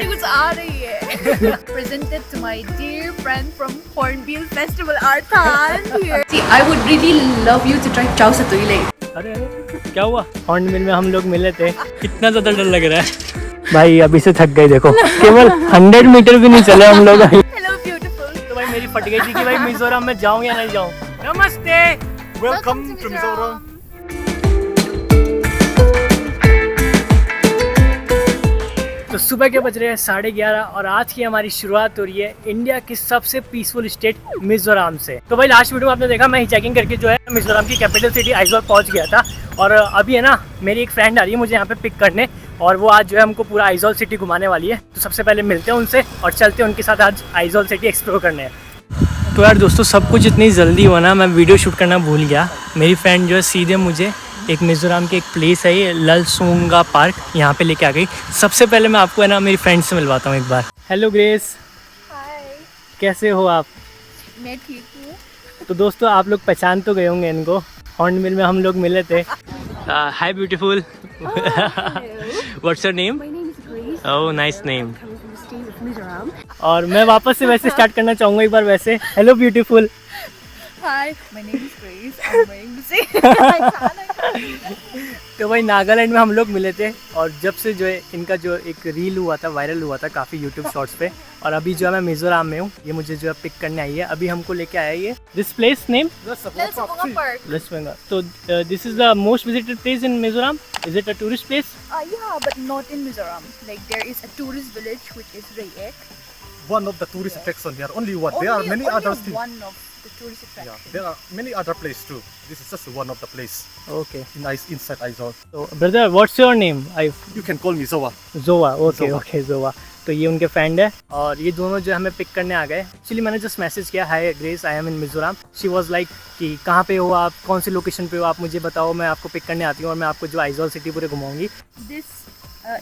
कुछ आ रही है। Presented to my dear friend from Hornbill Festival, Arthan here. See, I would really love you to try Chao Satui. अरे क्या हुआ? Hornbill में हम लोग मिले थे, कितना ज़्यादा डर लग रहा है भाई। अभी से थक गए, देखो केवल 100 मीटर भी नहीं चले हम लोग। Hello beautiful. तो भाई मेरी फट गई थी कि भाई मिजोरम में जाऊँ या नहीं जाऊँ। नमस्ते, Welcome to Mizoram. तो सुबह के बज रहे हैं 11:30 और आज की हमारी शुरुआत हो रही है इंडिया की सबसे पीसफुल स्टेट मिजोरम से। तो भाई लास्ट वीडियो में आपने देखा, मैं ही चेकिंग करके जो है मिजोरम की कैपिटल सिटी आइजोल पहुंच गया था। और अभी है ना, मेरी एक फ्रेंड आ रही है मुझे यहाँ पे पिक करने, और वो आज जो है हमको पूरा आइजोल सिटी घुमाने वाली है। तो सबसे पहले मिलते हैं उनसे और चलते हैं उनके साथ आज आइजोल सिटी एक्सप्लोर करने। तो यार दोस्तों, सब कुछ इतनी जल्दी हुआ ना, मैं वीडियो शूट करना भूल गया। मेरी फ्रेंड जो है सीधे मुझे एक मिज़ोरम की एक प्लेस है ये ललसोंगा पार्क, यहाँ पे लेके आ गई। सबसे पहले मैं आपको है ना मेरी फ्रेंड से मिलवाता हूँ एक बार। Hello grace, Hi. कैसे हो आप? मैं ठीक हूँ। तो दोस्तों आप लोग पहचान तो गए होंगे इनको, हॉर्नबिल में हम लोग मिले थे। हाय beautiful, what's your name? My name is Grace. Oh nice name. Coming from the state of Mizoram. और मैं वापस से वैसे स्टार्ट करना चाहूँगा एक बार वैसे। Hello beautiful. Hi, my name is Grace. I'm wearing the same. तो भाई नागालैंड में हम लोग मिले थे, और जब से जो है इनका जो एक रील हुआ था, वायरल हुआ था काफ़ी यूट्यूब शॉर्ट्स पे। और अभी जो है मैं मिजोरम में हूँ, ये मुझे जो है पिक करने आई है। अभी हमको लेके आया है ये this place name Lelsokonga Park. West Bengal. तो this is the most visited place in Mizoram. Is it a tourist place? Yeah, but not in Mizoram. Like there is a tourist village which is Rayek. One of the tourist attraction here. Only one. There are many only others. one of the tourist Yeah, attractions. there are many other places too. This is just one of the place okay, inside Aizawl. तो brother what's your name? I You can call me Zowa. जोवा। Okay जोवा। Okay जोवा। तो ये उनके friend है, और ये दोनों जो हमें पिक करने आ गए। एक्चुअली मैंने जस्ट मैसेज किया, hi Grace, I am in Mizoram. She was like कि कहाँ पे हो आप, कौन सी लोकेशन पे हो आप, मुझे बताओ, मैं आपको पिक करने आती हूँ और मैं आपको जो आइजोल सिटी पूरे घुमाऊंगी। This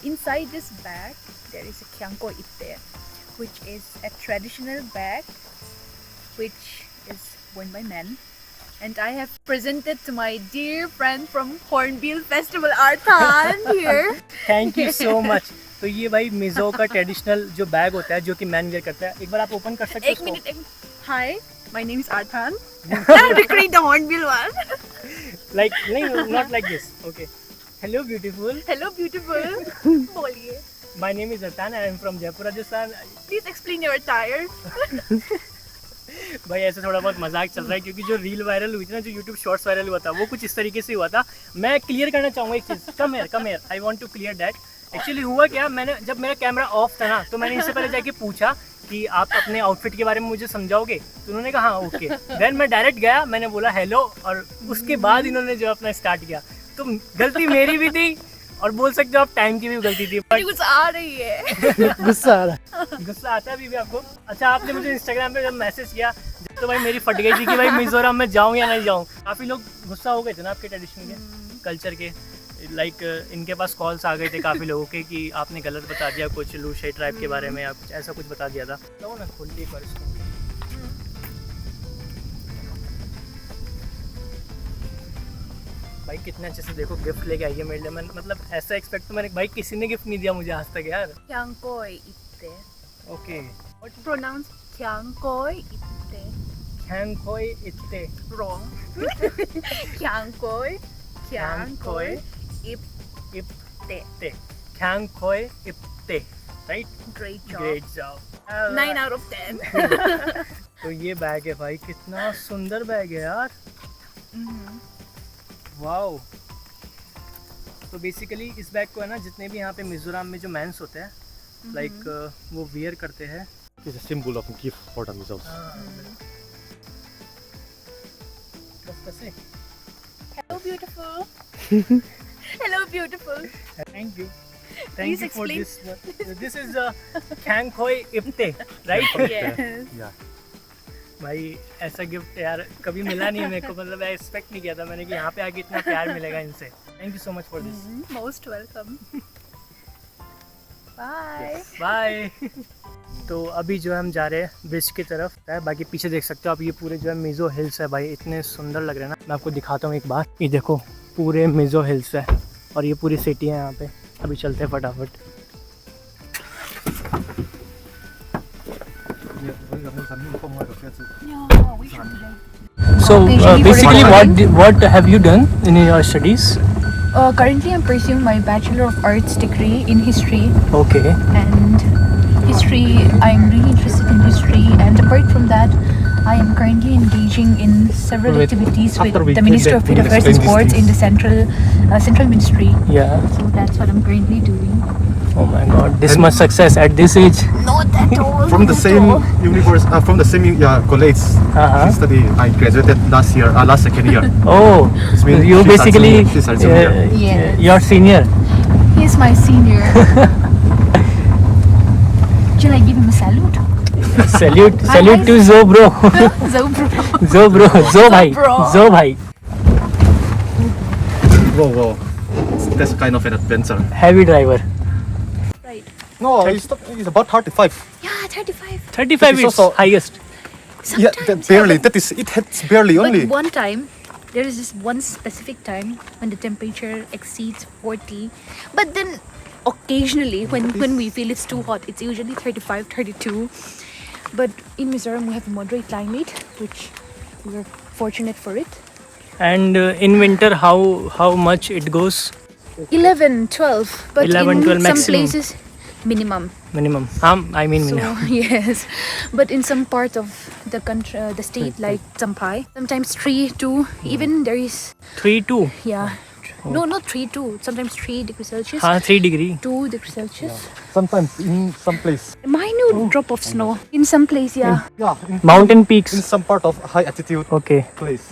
inside this bag there is a kyangko itte, which is a traditional bag which is worn by men. And I have presented to my dear friend from Hornbill Festival, Arthan here. Thank you so much. तो ये भाई मिजो का traditional जो bag होता है जो कि man where करता है, एक बार आप ओपन कर सकते एक हो minute. Hi, my name is Arthan. I'm recording the Hornbill one. Like नहीं, not like this. Okay, hello beautiful, Hello, beautiful. बोलिए। My name is Atan, I am from Jaipur Rajasthan. Please explain your attire. भाई ऐसे थोड़ा बहुत मजाक चल रहा है, क्योंकि जो रील वायरल हुई थी ना, जो यूट्यूब शॉर्ट्स वायरल हुआ था, वो कुछ इस तरीके से हुआ था। मैं क्लियर करना चाहूँगा एक चीज़, come here, I want to clear that. Actually हुआ क्या, मैंने जब मेरा कैमरा ऑफ था ना, तो मैंने इससे पहले जाके पूछा कि आप अपने आउटफिट के बारे में मुझे समझाओगे, तो उन्होंने कहा हाँ ओके। देन मैं डायरेक्ट गया, मैंने बोला हेलो, और उसके बाद इन्होंने जो अपना स्टार्ट किया। तो गलती मेरी भी थी, और बोल सकते हो आप टाइम की भी गलती थी। कुछ आ रही है। गुस्सा आ रहा, गुस्सा आता है भी आपको? अच्छा, आपने मुझे इंस्टाग्राम पे जब मैसेज किया, तो भाई मेरी फट गई थी कि भाई मिजोरम में जाऊँ या नहीं जाऊँ। काफ़ी लोग गुस्सा हो गए थे ना आपके ट्रेडिशन के, कल्चर के। लाइक इनके पास कॉल्स आ गए थे काफ़ी लोगों के कि आपने गलत बता दिया कुछ लूशे ट्राइब के बारे में, या कुछ ऐसा कुछ बता दिया था। तो ना खोल दी पर इसको। भाई कितने अच्छे से देखो गिफ्ट लेके आई है मेरे लिए। मैं मतलब ऐसा एक्सपेक्ट तो मैंने भाई किसी ने गिफ्ट नहीं दिया मुझे आज तक यार। Kyangkoi itte. Okay, Pronounce Kyangkoi itte. खैंगखोई इत्ते। Wrong. Kyangkoi. Kyangkoi itte. इत्ते, खैंगखोई इत्ते, right? Great job. Great job. 9 out of 10. तो ये बैग है भाई, कितना सुंदर बैग है यार। वाओ। तो बेसिकली इस बैग को है ना, जितने भी यहाँ पे मिजोरम में जो मैंस होते हैं, लाइक वो वियर करते हैं। It's a symbol of gift for the Mizoram. बस कैसे? Hello, beautiful. Hello, beautiful. Thank you, Please thank you for explain. This is Khaingkhoi इत्ते, राइट? Yes. Yeah. भाई ऐसा गिफ्ट यार कभी मिला नहीं मेरे को, मतलब एक्सपेक्ट नहीं किया था मैंने कि यहाँ पे आके इतना प्यार मिलेगा इनसे। Thank you so much for this. Most welcome. Bye. Bye. तो अभी जो है हम जा रहे हैं ब्रिज की तरफ है। बाकी पीछे देख सकते हो आप, ये पूरे जो है मिजो हिल्स है भाई, इतने सुंदर लग रहे हैं ना। मैं आपको दिखाता हूँ एक बार, ये देखो पूरे मिजो हिल्स है, और ये पूरी सिटी है यहाँ पे। अभी चलते हैं फटाफट। So Occasionally for basically, recording. what have you done in your studies? Currently, I'm pursuing my Bachelor of Arts degree in history, Okay. and history. I'm really interested in history, and apart from that, I am currently engaging in several Wait, activities with after we the get Ministry that, of we Youth will Affairs and explain these Sports in the central ministry. Yeah. So that's what I'm currently doing. Oh my God, this much success at this age. Not at all. From the not same at all. universe, from the same college. Uh-huh. She studied. I graduated last year, last second year. Oh, This means you she's our basically junior. She's our junior. Yes. You're senior. He's my senior. Shall I give him a salute? Salute to Zo bro. Zobro. Zo bro, Zo bhai, bro. Zo bhai. Whoa. That's kind of an adventure. Heavy driver. Right. No, it's about 35. Yeah, 35. 35 This is is also- highest. Sometimes. Barely. But, It hits barely only. but one time, there is this one specific time when the temperature exceeds 40. But then occasionally, when we feel it's too hot, it's usually 35, 32. But in Mizoram, we have a moderate climate, which we're fortunate for it. And in winter, how much it goes? 11, 12. But 11, in 12 some maximum. places, minimum. Minimum. I mean So minimum. yes, but in some part of the country, the state like Champai, sometimes 3, 2, even there is 3-2. yeah, no, not 3, 2. Sometimes 3 degrees Celsius, हाँ 3 degree. 2 degrees Celsius. Sometimes in some place. Minute drop of snow in some place, yeah. Yeah. Mountain In peaks. some part of high altitude Okay. place.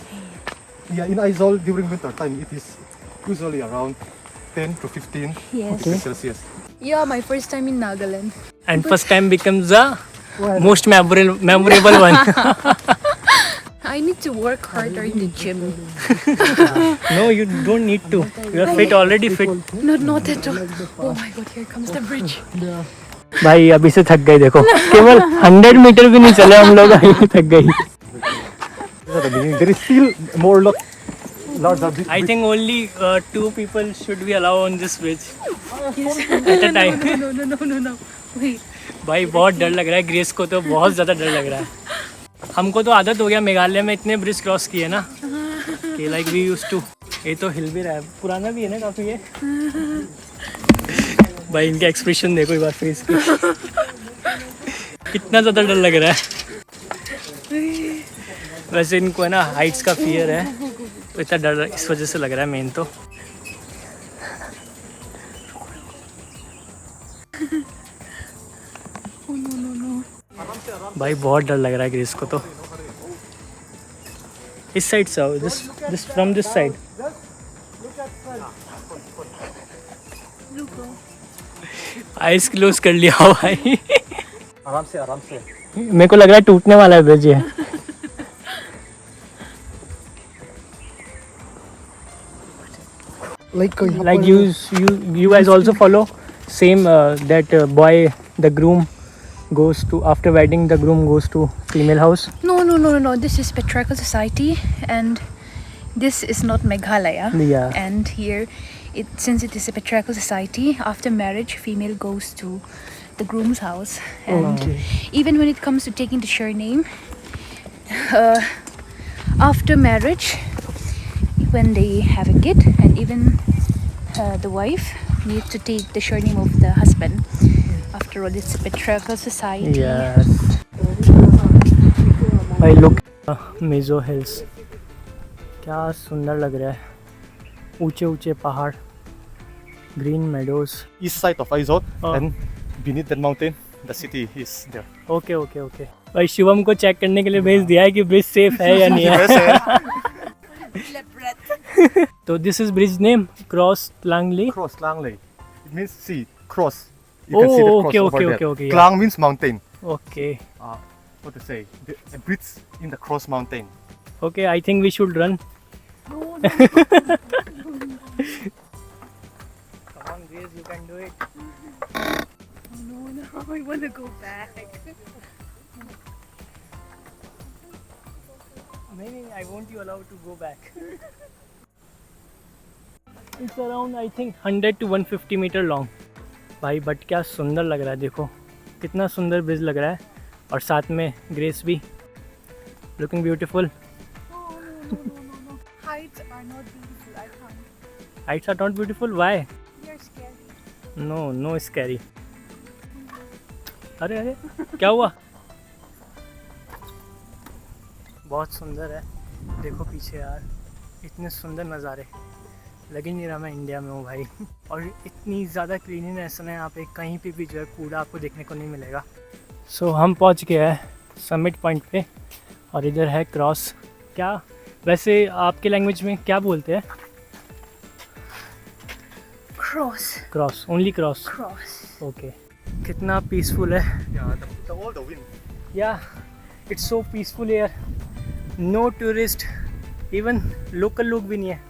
Yeah, in Aizawl during winter time, it is usually around 10 to 15 Yes. degrees Celsius. Yeah, my first time in Nagaland. And first time becomes the most memorable one. I need to work harder in the gym. No, you don't need to. You are fit, already fit. Not at all. Oh my God, here comes the bridge. भाई अभी से थक गए देखो केवल 100 metre भी नहीं चले हम लोग अभी थक गए There is still more larger big. I think only 2 people should be allowed on this bridge at a time. No. Wait. भाई बहुत डर लग रहा है ग्रेस को तो बहुत ज़्यादा डर लग रहा है हमको तो आदत हो गया मेघालय में इतने ब्रिज क्रॉस किए ना कि लाइक वी यूज्ड टू ये तो हिल भी रहा है पुराना भी है ना काफ़ी ये भाई इनका एक्सप्रेशन देखो एक बार फेस पे कितना ज़्यादा डर लग रहा है वैसे इनको है ना हाइट्स का फियर है तो इतना डर इस वजह से लग रहा है मेन तो भाई बहुत डर लग रहा है ग्रेस को तो इस साइड से आओ this from this side eyes close कर लिया हो भाई आराम से मेरे को लग रहा है टूटने वाला है ब्रिज ये like you guys also follow same that boy the groom goes to after wedding the groom goes to female house. No. This is patriarchal society, and this is not Meghalaya. Yeah. And here, since it is a patriarchal society, after marriage, female goes to the groom's house, and even when it comes to taking the surname, after marriage, when they have a kid, and even the wife needs to take the surname of the husband. After all, it's a patriarchal society. Yes. भाई look Mizo hills क्या सुंदर लग रहा है ऊंचे ऊंचे पहाड़ green meadows east side of Aizawl Oh. and beneath that mountain the city is there. Okay भाई शिवम को चेक करने के लिए भेज दिया है कि ब्रिज सेफ है या नहीं है तो this is bridge name Cross Langley Cross Langley. It means sea cross. You can see the Oh, cross okay, over okay, there. okay, okay, yeah. Klang means mountain. Okay What to say? A bridge in the cross mountain. Okay I think we should run Come on, Grace, you can do it. No, I want to go back. नहीं, I won't you allow to go back. It's around I think 100 to 150 meter long. भाई but क्या सुंदर लग रहा है देखो कितना सुंदर ब्रिज लग रहा है और साथ में ग्रेस भी looking beautiful. Heights are not beautiful. I can't. Heights are not beautiful, why? They are scary. No scary. अरे अरे क्या हुआ? बहुत सुंदर है, देखो पीछे यार, इतने सुंदर नज़ारे, लग ही नहीं रहा मैं इंडिया में हूँ भाई। और इतनी ज़्यादा क्लीनिनेस है यहाँ पे, कहीं पे भी जो है कूड़ा आपको देखने को नहीं मिलेगा। सो हम पहुँच गए हैं समिट पॉइंट पे और इधर है क्रॉस। क्या वैसे आपके लैंग्वेज में क्या बोलते हैं? Cross. Cross, only cross. Cross. Okay, कितना पीसफुल है। Yeah, all the wind. या it's so peaceful air, no tourist, even local लोग भी नहीं है।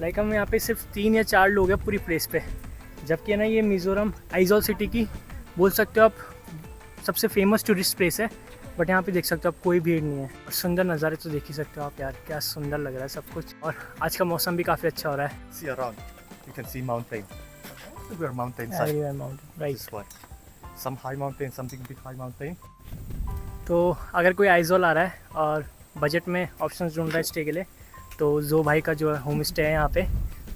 लाइक हम यहाँ पे सिर्फ 3 या 4 लोग हैं पूरी प्लेस पे, जबकि है ना ये मिज़ोरम आइजॉल सिटी की बोल सकते हो आप सबसे फेमस टूरिस्ट प्लेस है। बट यहाँ पे देख सकते हो आप कोई भीड़ नहीं है और सुंदर नज़ारे तो देख ही सकते हो आप यार, क्या सुंदर लग रहा है सब कुछ। और आज का मौसम भी काफ़ी अच्छा हो रहा है। See around, you can see mountain. We are mountainside. Right. This one. Some high mountain, something big high mountain. तो अगर कोई आइजॉल आ रहा है और बजट में ऑप्शंस ढूंढ रहा है स्टे के लिए, तो जो भाई का जो है होम स्टे है यहाँ पे,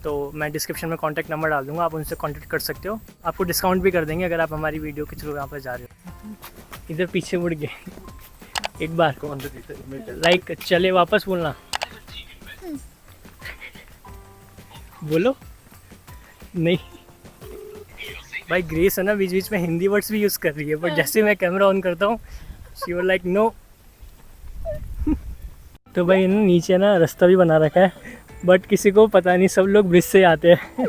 तो मैं डिस्क्रिप्शन में कॉन्टैक्ट नंबर डाल दूँगा, आप उनसे कॉन्टैक्ट कर सकते हो। आपको डिस्काउंट भी कर देंगे अगर आप हमारी वीडियो के थ्रू यहाँ पर जा रहे हो। इधर पीछे मुड़ गए एक बार, Go under the लाइक चले वापस बोलना। बोलो नहीं भाई, ग्रेस है ना बीच बीच में हिंदी वर्ड्स भी यूज़ कर रही है, बट जैसे मैं कैमरा ऑन करता हूँ शी वाज लाइक नो। तो भाई ना नीचे ना रास्ता भी बना रखा है, बट किसी को पता नहीं, सब लोग ब्रिज से आते हैं।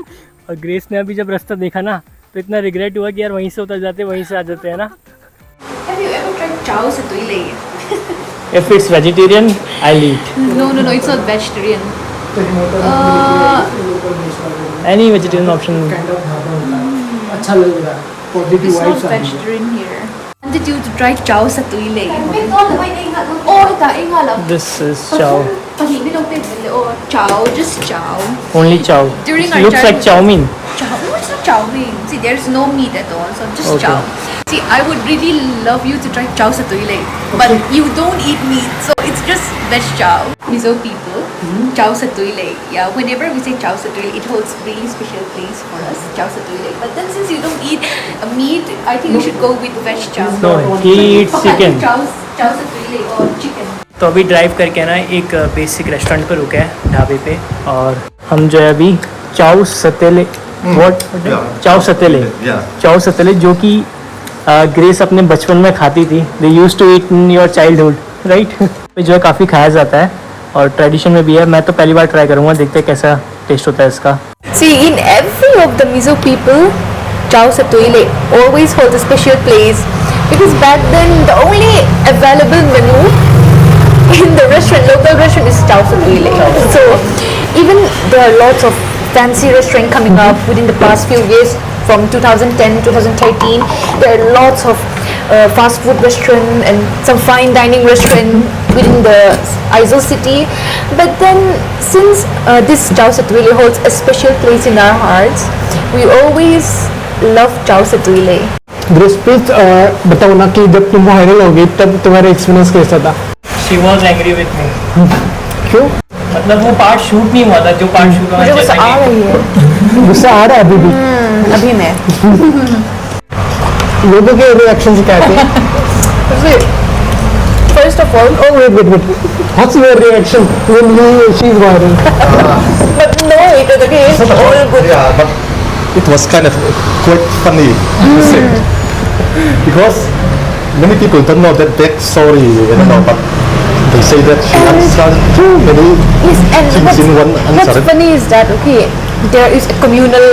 और ग्रेस ने अभी जब रास्ता देखा ना तो इतना रिग्रेट हुआ कि यार वहीं से उतर जाते, वहीं से आ जाते हैं ना। Have you ever tried chow satui? If it's vegetarian I eat, No, it's not vegetarian. Any vegetarian option. अच्छा लग रहा है, पॉजिटिव It's not वाइब्स आ रही है। vegetarian here. I wanted you to try chow satui. Oh, ita lang. This is chow, Chow, just chow. Only chow. During our looks like childhood- chowmein. Chow? No, it's not chow mein. See, there's no meat at all, so just Okay. chow. See, I would really love you to try chow satui, but you don't eat meat, so it's just veg chow. Mizo people, chow satui. Yeah, whenever we say chow satui, it holds really special place for us, chow satui. But then since you don't eat meat, I think you should go with veg chow. No, he eats chicken. Chow satui or chicken. तो अभी drive करके ना एक basic restaurant पर रुके हैं, ढाबे पे, और हम जो है अभी चाउ सतेले, व्हाट चाउ सतेले, चाउ सतेले जो कि ग्रेस अपने बचपन में खाती थी, they used to eat in your childhood, right. जो है काफ़ी खाया जाता है और ट्रेडिशन में भी है। मैं तो पहली बार ट्राई करूँगा, देखते हैं कैसा टेस्ट होता है इसका। See, in every of the Mizo people, chow satui always holds a special place because back then the only available menu in the restaurant, local restaurant, is chow satui. So even there are lots of fancy restaurant coming up within the past few years. From 2010, 2013, there are lots of fast food restaurant and some fine dining restaurant within the Aizawl city. But then, since this chow satui holds a special place in our hearts, we always love chow satui. Grace please बताओ ना कि जब तुम viral हो गई तब तुम्हारा experience कैसा था? She was angry with me. क्यों? मतलब वो पार्ट शूट नहीं हुआ था, जो पार्ट शूट हुआ मुझे गुस्सा आ रही है गुस्सा आ रहा है अभी भी? अभी में। लोगों के रिएक्शन क्या थे? First of all, Oh wait. What's your reaction when she's viral? but no, it is okay. It's all good. Yeah, but it was kind of quite funny to say. Because many people don't know that backstory, but they say that she answered too many Yes, and things in one what's answer. funny is that there is a communal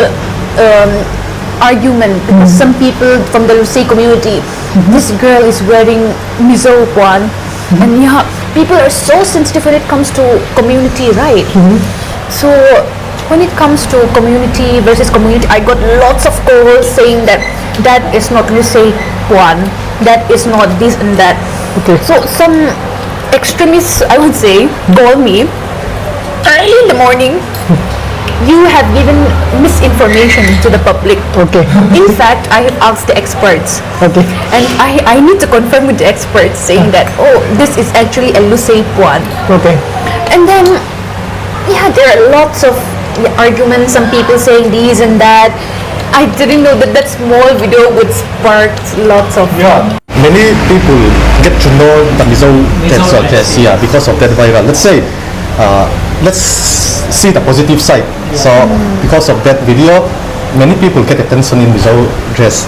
argument because some people from the Lusei community, this girl is wearing Mizo one, and yeah, people are so sensitive when it comes to community, right? So when it comes to community versus community, I got lots of calls saying that is not Lusei one, that is not this and that. Okay. So some extremists, I would say, call me early in the morning you have given misinformation to the public. Okay. In fact, I have asked the experts, Okay. and I need to confirm with the experts saying that, oh, this is actually a Lucid one. Okay. And then, yeah, there are lots of arguments, some people saying these and that. I didn't know that that small video would spark lots of... Yeah, many people get to know the Mizo cancer test, yeah, because of that viral. Let's see the positive side. So because of that video, many people get attention in Mizo dress.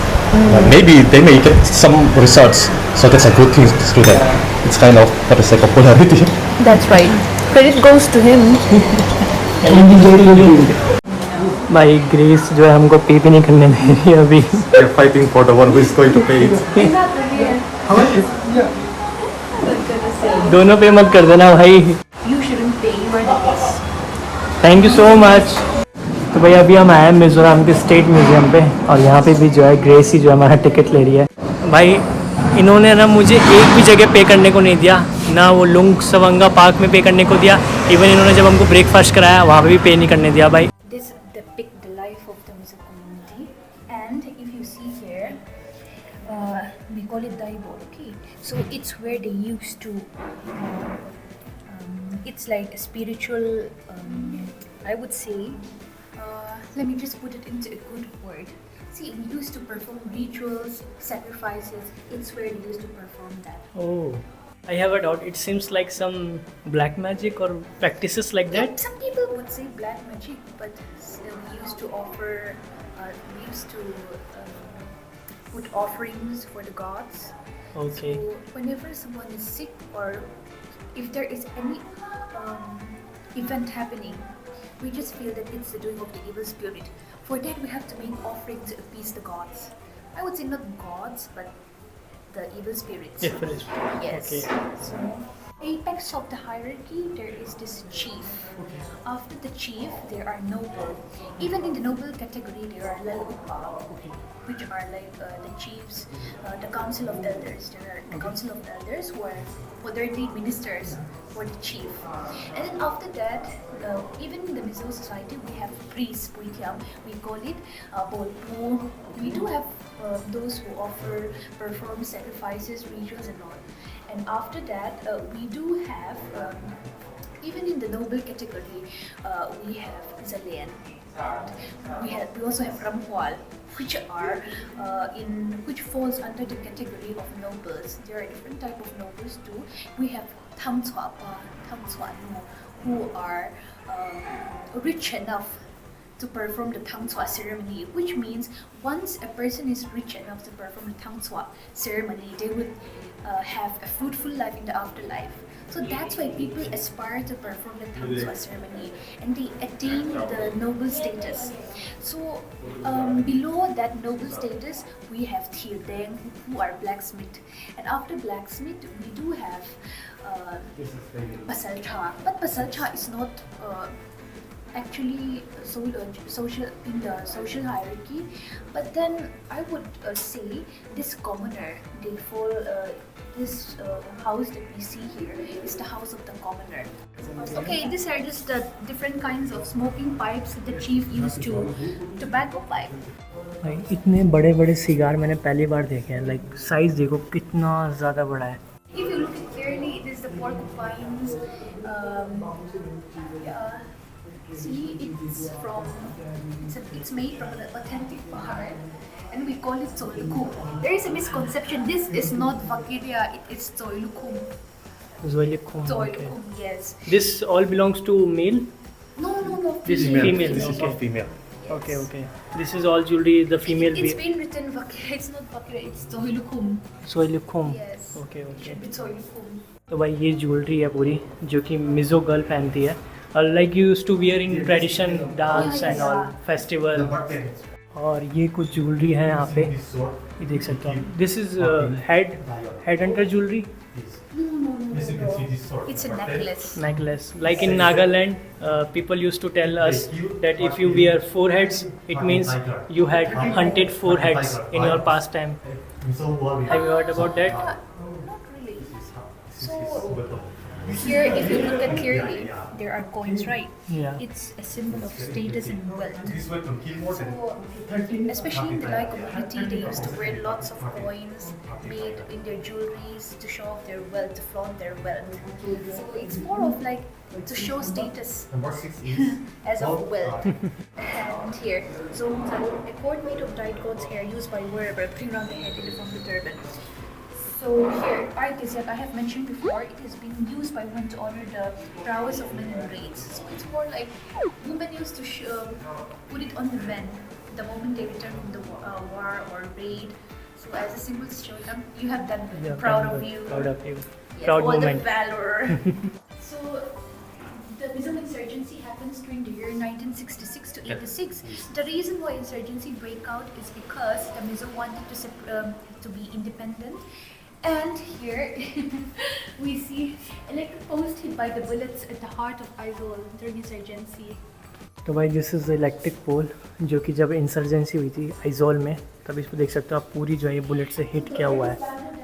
Maybe they may get some results, so that's a good thing to them. It's kind of what is like popularity. That's right. Credit goes to him. भाई grace जो है हमको पे भी नहीं करने दे रही है अभी. They're fighting for the one who is going to pay it. दोनों पे मत कर देना भाई. You shouldn't pay, you are the best. Thank you so much. तो भाई अभी हम आए हैं मिज़ोरम के स्टेट म्यूज़ियम पे और यहाँ पे भी जो है ग्रेस ही जो है हमारा टिकट ले रही है. भाई इन्होंने ना मुझे एक भी जगह पे करने को नहीं दिया, ना वो लुंग सवंगा पार्क में पे करने को दिया. इवन इन्होंने जब हमको ब्रेकफास्ट कराया वहाँ पे भी पे नहीं करने दिया भाई. This depicts the life of the Mizo community, and if you see here, we call it Daibo, okay? So it's where they used to, it's like a spiritual, I would say, let me just put it into a good word. See, we used to perform rituals, sacrifices, it's where they used to perform that. Oh, I have a doubt. It seems like some black magic or practices like that. Some people would say black magic, but we used to offer, we used to put offerings for the gods. Okay. So whenever someone is sick or if there is any event happening, we just feel that it's the doing of the evil spirit. For that, we have to make offerings to appease the gods. I would say not gods, but the evil spirits. Evil spirit. Yes. Okay. So, apex of the hierarchy, there is this chief. After the chief, there are noble. Even in the noble category, there are lalupa, which are like the chiefs, the council of elders. There are the council of elders who are modernity ministers for the chief. And then after that, even in the Mizo society, we have priests, puitiam. We call it bolpu. We do have those who offer, perform sacrifices, rituals and all. And after that, we do have, even in the noble category, we have Zalian. We also have Ramhual, which are which falls under the category of nobles. There are different type of nobles too. We have Thamsuapa, who are rich enough to perform the Thangswa ceremony, which means once a person is rich enough to perform the Thangswa ceremony, they would have a fruitful life in the afterlife. So that's why people aspire to perform the Thangswa ceremony and they attain the noble status. So below that noble status, we have Thirdeng, who are blacksmith. And after blacksmith, we do have Pasalcha. But Pasalcha is not actually social in the social hierarchy, but then I would say this commoner, they fall this house that we see here is the house of the commoner. Okay, these are just the different kinds of smoking pipes that the chief used to tobacco pipe. भाई इतने बड़े बड़े cigar मैंने पहली बार देखे हैं. Like size देखो कितना ज़्यादा बड़ा है. If you look at clearly, it is the porcupines. See, it's made from an authentic bahar, and we call it Zoilukum. There is a misconception. This is not Vakiria, it is Zoilukum. Zoilukum. Zoilukum, yes. This all belongs to male? No. This is female. female. This is Okay. all female. Okay. This is all jewelry. The female. It's been written Vakiria. It's not Vakiria. It's Zoilukum. Zoilukum. Yes. Okay. It's Zoilukum. तो भाई ये jewellery है पूरी जो कि Mizo girl पहनती है. Like you used to wear in tradition dance and all festival. और ये कुछ ज्वेलरी है यहाँ पे, ये देख सकते हो. This is head Hunter jewellery. No. It's a necklace. Like in Nagaland, people used to tell us that if you wear 4 heads, it means you had hunted 4 heads in your pastime. Have you heard about that? Not really. So Here, if you look at clearly, there are coins, right? Yeah. It's a symbol of status and wealth. So, especially in the Lai community, they used to wear lots of coins made in their jewelries to show off their wealth, to flaunt their wealth. So it's more of like to show status as of wealth. And here, so a cord made of dyed goat's hair used by wearer putting around the head in the form of the turban. So here, Artis, like I have mentioned before, it has been used by women to honor the prowess of men in raids. So it's more like women used to put it on the men the moment they return from the war or raid. So as a symbol to show them, you have done Yeah, proud of you. Proud of you. Yes, Proud all moment. the valor. So the Mizo insurgency happens during the year 1966 to 86. The reason why insurgency break out is because the Mizo wanted to be independent. And here we see electric post hit by the bullets at the heart of Aizawl during insurgency. तो भाई this is electric pole जो कि जब insurgency हुई थी आइजोल में तब इसको देख सकते हो आप, पूरी जो है ये बुलेट से हिट किया हुआ है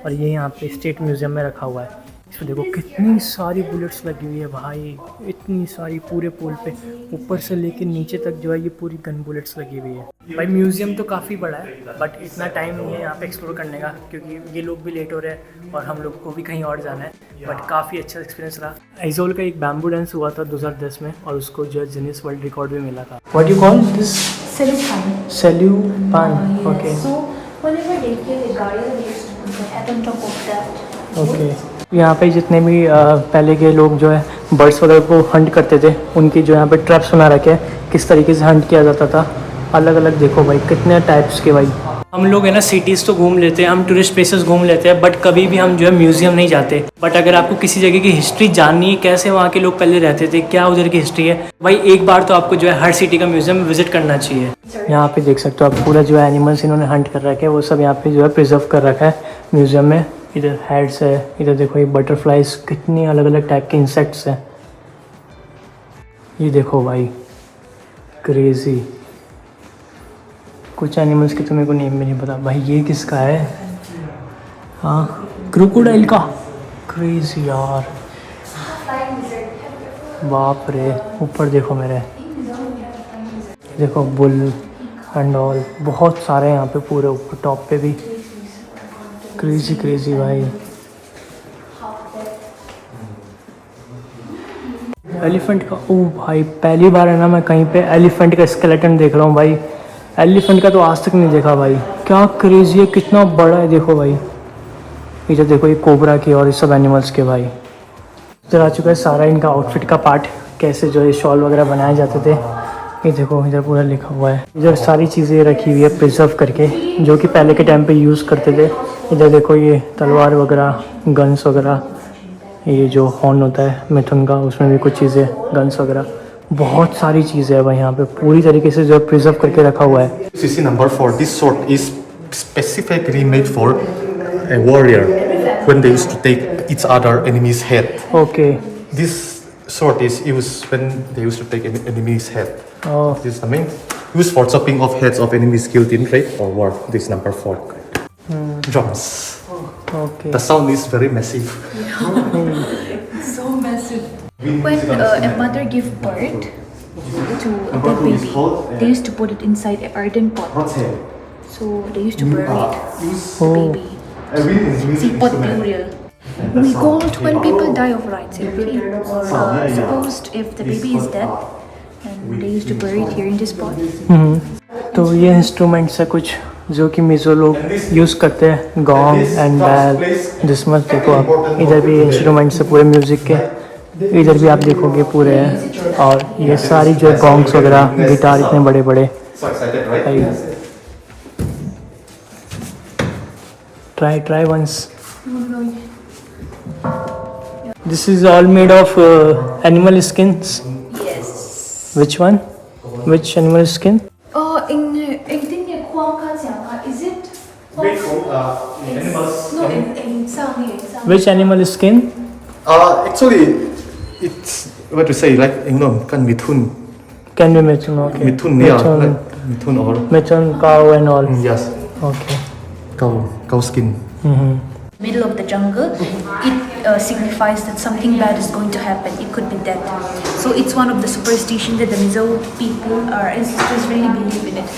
और ये यहाँ पे स्टेट म्यूज़ियम में रखा हुआ है। इसको देखो कितनी सारी बुलेट्स लगी हुई है भाई, इतनी सारी पूरे पोल पे ऊपर से लेके नीचे तक जो है ये पूरी गन बुलेट्स लगी हुई है। भाई म्यूज़ियम तो काफ़ी बड़ा है बट इतना टाइम नहीं है यहाँ पे एक्सप्लोर करने का क्योंकि ये लोग भी लेट हो रहे हैं और हम लोग को भी कहीं और जाना है, बट काफ़ी अच्छा एक्सपीरियंस रहा। आइजोल का एक बैम्बू डांस हुआ था 2010 में और उसको जो है गिनीज वर्ल्ड रिकॉर्ड भी मिला था। What you call this? Selupan. Selupan, okay So whenever they kill a guy, they used to put the head on top of that. Okay. यहाँ पे जितने भी पहले के लोग जो है बर्ड्स वगैरह को हंट करते थे उनकी जो यहाँ पे ट्रैप्स बना रखे हैं, किस तरीके से हंट किया जाता था, अलग अलग देखो भाई कितने टाइप्स के। भाई हम लोग है ना सिटीज़ तो घूम लेते हैं, हम टूरिस्ट प्लेसेस घूम लेते हैं बट कभी भी हम जो है म्यूज़ियम नहीं जाते। बट अगर आपको किसी जगह की हिस्ट्री जाननी है, कैसे वहाँ के लोग पहले रहते थे, क्या उधर की हिस्ट्री है, भाई एक बार तो आपको जो है हर सिटी का म्यूज़ियम विजिट करना चाहिए। यहाँ पे देख सकते हो आप पूरा जो है एनिमल्स इन्होंने हंट कर रखे हैं वो सब यहाँ पे जो है प्रिजर्व कर रखा है म्यूज़ियम में। इधर हेड्स है, इधर देखो ये बटरफ्लाइज, कितनी अलग अलग टाइप के इंसेक्ट्स हैं। ये देखो भाई क्रेजी, कुछ एनिमल्स की तो मेरे को नेम भी नहीं पता। भाई ये किसका है? हाँ क्रोकोडाइल का, क्रेजी यार, बाप रे। ऊपर देखो मेरे, देखो बुल एंड ऑल, बहुत सारे यहाँ पे पूरे ऊपर टॉप पे भी, क्रेजी क्रेजी भाई। एलिफेंट का, ओ भाई पहली बार है ना मैं कहीं पे एलिफेंट का स्केलेटन देख रहा हूँ भाई। एलिफेंट का तो आज तक नहीं देखा भाई, क्या क्रेजी है, कितना बड़ा है देखो भाई। इधर देखो ये कोबरा की और ये सब एनिमल्स के भाई। इधर आ चुका है सारा इनका आउटफिट का पार्ट, कैसे जो ये शॉल वगैरह बनाए जाते थे। ये देखो इधर पूरा लिखा हुआ है, इधर सारी चीज़ें रखी हुई है प्रिजर्व करके जो कि पहले के टाइम पे यूज़ करते थे। इधर देखो ये तलवार वगैरह, गन्स वगैरह, ये जो हॉर्न होता है मिथुन का उसमें भी कुछ चीज़ें, गन्स वगैरह, बहुत सारी चीज़ें है भाई यहाँ पे पूरी तरीके से जो प्रिजर्व करके रखा हुआ है। CC number 4, this sword is specifically made for a warrior when they used to take each other enemy's head. Okay, This sword is used when they used to take an enemy's head. Oh This is the main used for chopping off heads of enemies killed in raid or war. This is number 4. Drums. Okay. The sound is very massive. So massive. When a mother gives birth to a dead baby, they used to put it inside an earthen pot. So they used to bury the baby. See, pot burial. We called when people die of right simply, or supposed if the baby is dead, and they used to bury it here in this pot. तो ये instruments है कुछ जो कि मिज़ो लोग use करते हैं, gong and बैल, जिसमें देखो आप इधर भी इंस्ट्रूमेंट्स है पूरे म्यूज़िक के, इधर भी आप देखोगे पूरे हैं। और ये सारी जो गॉन्ग्स वगैरह, गिटार इतने बड़े बड़े। So excited, right? Try once. This is all made of animal skins. Yes. Which one? Which animal skin? Is it? Made from animals. No, in Sami. Which animal skin? Actually, it's what to say, like kan mithun, Can be mithun, okay. mithun, yeah, like mithun or Mithun, cow and all. yes, Okay. cow skin. middle of the jungle, it signifies that something bad is going to happen. It could be death. So it's one of the superstitions that the Mizo people, our ancestors, really believe in it.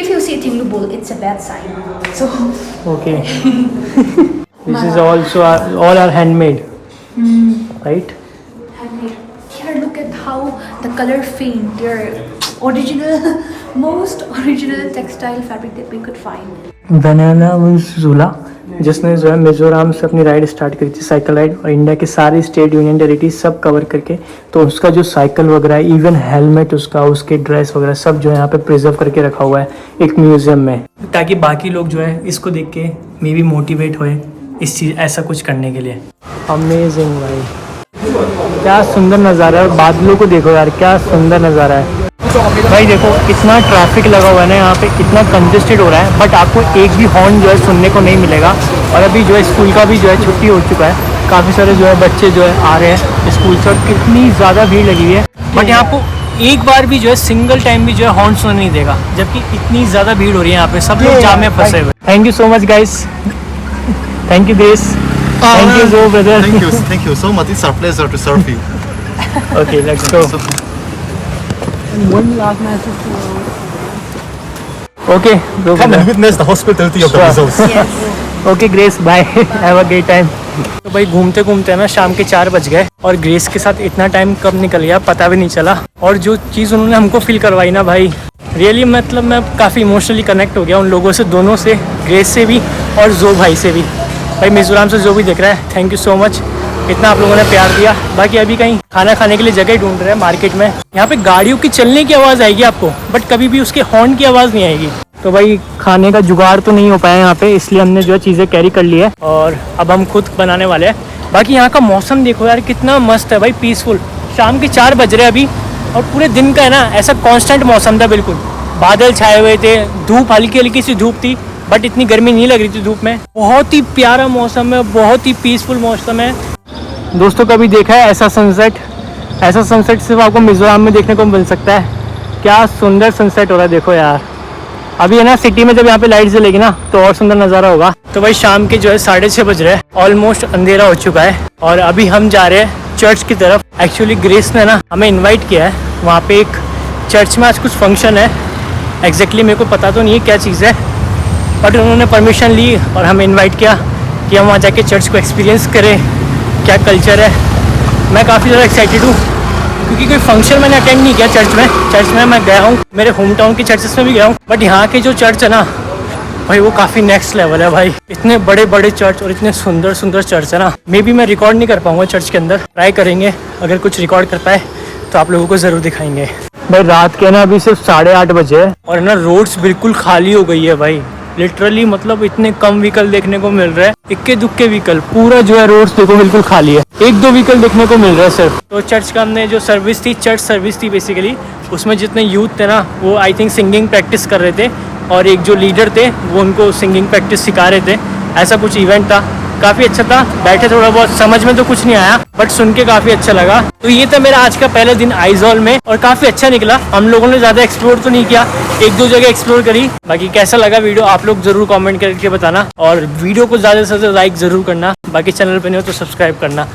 If you see a Tinglu bull, it's a bad sign. So Okay. This is also all are handmade, right? handmade. Here, look at how the color faint. They're original, most original textile fabric that we could find. बनाना झूला, जिसने जो है मिजोरम से अपनी ride start करी थी, cycle ride, और India के सारे स्टेट यूनियन टेरिटरी सब कवर करके, तो उसका जो साइकिल वगैरह, इवन हेलमेट उसका, उसके ड्रेस वगैरह सब जो है यहाँ पे प्रिजर्व करके रखा हुआ है एक म्यूजियम में, ताकि बाकी लोग जो है इसको देख के मे बी मोटिवेट होए इस चीज़ ऐसा कुछ करने के लिए। अमेजिंग भाई, क्या सुंदर नज़ारा है। बादलों को देखो यार, क्या सुंदर नज़ारा है भाई। देखो कितना ट्रैफिक लगा हुआ है ना यहाँ पे, कितना कंजेस्टेड हो रहा है, बट आपको एक भी हॉर्न जो है सुनने को नहीं मिलेगा। और अभी जो है स्कूल का भी जो है छुट्टी हो चुका है, काफ़ी सारे जो है बच्चे जो है आ रहे हैं स्कूल से, और कितनी ज़्यादा भीड़ लगी हुई है, बट यहाँ को एक बार भी जो है सिंगल टाइम भी जो है हॉर्न सुनने नहीं देगा, जबकि इतनी ज़्यादा भीड़ हो रही है यहाँ पे, सब लोग जाम में फंसे हुए। Thank you so much guys, thank you Desh, thank you so brother. Thank you so much. It's our pleasure to serve you. Okay let's go. One last message to okay Come and witness the hospitality of the Mizos. Okay Grace, bye, have a great time. तो भाई घूमते घूमते ना शाम के 4 बज गए, और ग्रेस के साथ इतना टाइम कब निकल गया पता भी नहीं चला। और जो चीज़ उन्होंने हमको फील करवाई ना भाई, रियली मतलब मैं काफ़ी इमोशनली कनेक्ट हो गया उन लोगों से, दोनों से, ग्रेस से भी और जो भाई से भी। भाई मिजोरम से जो भी देख रहा है, थैंक यू सो मच, इतना आप लोगों ने प्यार दिया। बाकी अभी कहीं खाना खाने के लिए जगह ढूंढ रहे हैं मार्केट में। यहाँ पे गाड़ियों की चलने की आवाज़ आएगी आपको, बट कभी भी उसके हॉर्न की आवाज़ नहीं आएगी। तो भाई खाने का जुगाड़ तो नहीं हो पाया यहाँ पे, इसलिए हमने जो है चीज़ें कैरी कर ली है, और अब हम खुद बनाने वाले हैं। बाकी यहाँ का मौसम देखो यार, कितना मस्त है भाई, पीसफुल। शाम के 4 बज रहे हैं अभी, और पूरे दिन का है ना ऐसा कॉन्स्टेंट मौसम था, बिल्कुल बादल छाए हुए थे, धूप हल्की हल्की सी धूप थी, बट इतनी गर्मी नहीं लग रही थी धूप में। बहुत ही प्यारा मौसम है, बहुत ही पीसफुल मौसम है। दोस्तों कभी देखा है ऐसा सनसेट? ऐसा सनसेट सिर्फ आपको मिजोरम में देखने को मिल सकता है। क्या सुंदर सनसेट हो रहा है, देखो यार। अभी है ना सिटी में जब यहाँ पे लाइट जलेगी ना तो और सुंदर नज़ारा होगा। तो भाई शाम के जो है 6:30 बज रहे हैं, ऑलमोस्ट अंधेरा हो चुका है, और अभी हम जा रहे हैं चर्च की तरफ। एक्चुअली ग्रेस ने ना हमें इन्वाइट किया है, वहाँ पे एक चर्च में आज कुछ फंक्शन है, एग्जैक्टली मेरे को पता तो नहीं है क्या चीज़ है, बट उन्होंने परमिशन ली और हमें इन्वाइट किया कि हम वहाँ जाके चर्च को एक्सपीरियंस करें, क्या कल्चर है। मैं काफ़ी ज़्यादा एक्साइटेड हूँ, क्योंकि कोई फंक्शन मैंने अटेंड नहीं किया चर्च में। चर्च में मैं गया हूँ, मेरे होम टाउन की चर्चेस में भी गया हूँ, बट यहाँ के जो चर्च है ना भाई, वो काफ़ी नेक्स्ट लेवल है भाई। इतने बड़े बड़े चर्च और इतने सुंदर सुंदर चर्च है ना, मे बी मैं रिकॉर्ड नहीं कर पाऊँगा चर्च के अंदर, ट्राई करेंगे, अगर कुछ रिकॉर्ड कर पाए तो आप लोगों को ज़रूर दिखाएंगे। भाई रात के ना अभी सिर्फ 8:30 बजे है, और ना रोड्स बिल्कुल खाली हो गई है भाई, लिटरली मतलब इतने कम व्हीकल देखने को मिल रहे हैं, इक्के दुक्के व्हीकल, पूरा जो है रोड्स देखो बिल्कुल खाली है, 1-2 व्हीकल देखने को मिल रहा है सिर्फ। तो चर्च का हमने जो सर्विस थी, चर्च सर्विस थी बेसिकली, उसमें जितने यूथ थे ना वो आई थिंक सिंगिंग प्रैक्टिस कर रहे थे, और एक जो लीडर थे वो उनको सिंगिंग प्रैक्टिस सिखा रहे थे, ऐसा कुछ इवेंट था। काफ़ी अच्छा था, बैठे थोड़ा बहुत, समझ में तो कुछ नहीं आया, बट सुन के काफ़ी अच्छा लगा। तो ये था मेरा आज का पहला दिन आइजॉल में, और काफ़ी अच्छा निकला। हम लोगों ने ज़्यादा एक्सप्लोर तो नहीं किया, 1-2 जगह एक्सप्लोर करी। बाकी कैसा लगा वीडियो आप लोग ज़रूर कमेंट करके बताना, और वीडियो को ज़्यादा से ज़्यादा लाइक ज़रूर करना। बाकी चैनल पर नहीं हो तो सब्सक्राइब करना।